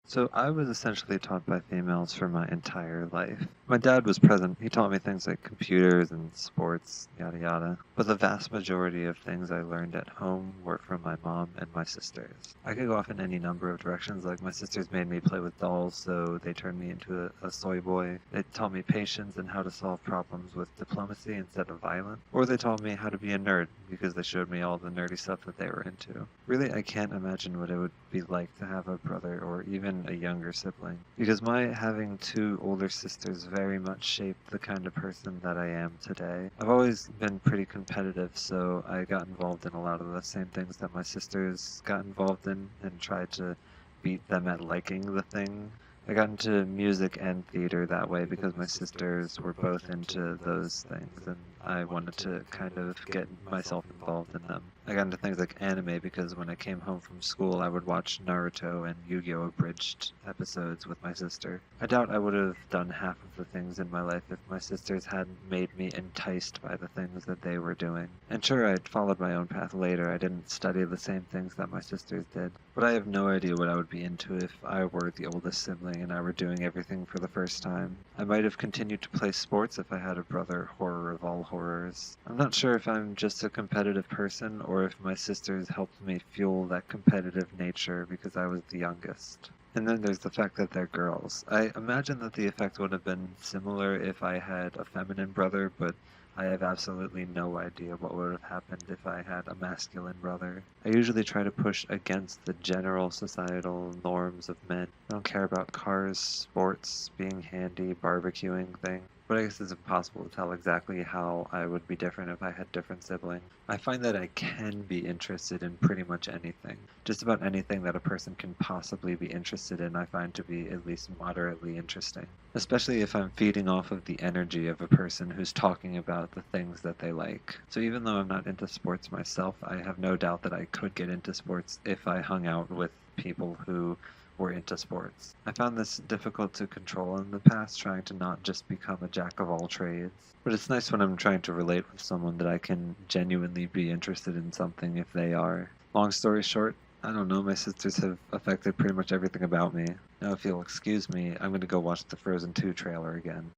So I was essentially taught by females for my entire life. My dad was present. He taught me things like computers and sports, yada yada. But the vast majority of things I learned at home were from my mom and my sisters. I could go off in any number of directions, like my sisters made me play with dolls, so they turned me into a soy boy. They taught me patience and how to solve problems with diplomacy instead of violence. Or they taught me how to be a nerd, because they showed me all the nerdy stuff that they were into. Really, I can't imagine what it would be like to have a brother or even a younger sibling, because my having two older sisters very much shaped the kind of person that I am today. I've always been pretty competitive, so I got involved in a lot of the same things that my sisters got involved in and tried to beat them at liking the thing. I got into music and theater that way because my sisters were both into those things, and I wanted to kind of get myself involved in them. I got into things like anime because when I came home from school, I would watch Naruto and Yu-Gi-Oh! Abridged episodes with my sister. I doubt I would have done half of the things in my life if my sisters hadn't made me enticed by the things that they were doing. And sure, I'd followed my own path later. I didn't study the same things that my sisters did. But I have no idea what I would be into if I were the oldest sibling and I were doing everything for the first time. I might have continued to play sports if I had a brother, horror of all horrors. I'm not sure if I'm just a competitive person or if my sisters helped me fuel that competitive nature because I was the youngest. And then there's the fact that they're girls. I imagine that the effect would have been similar if I had a feminine brother, but I have absolutely no idea what would have happened if I had a masculine brother. I usually try to push against the general societal norms of men. I don't care about cars, sports, being handy, barbecuing things. But I guess it's impossible to tell exactly how I would be different if I had different siblings. I find that I can be interested in pretty much anything. Just about anything that a person can possibly be interested in, I find to be at least moderately interesting. Especially if I'm feeding off of the energy of a person who's talking about the things that they like. So even though I'm not into sports myself, I have no doubt that I could get into sports if I hung out with people who were into sports. I found this difficult to control in the past, trying to not just become a jack of all trades. But it's nice when I'm trying to relate with someone that I can genuinely be interested in something if they are. Long story short, I don't know, my sisters have affected pretty much everything about me. Now if you'll excuse me, I'm going to go watch the Frozen 2 trailer again.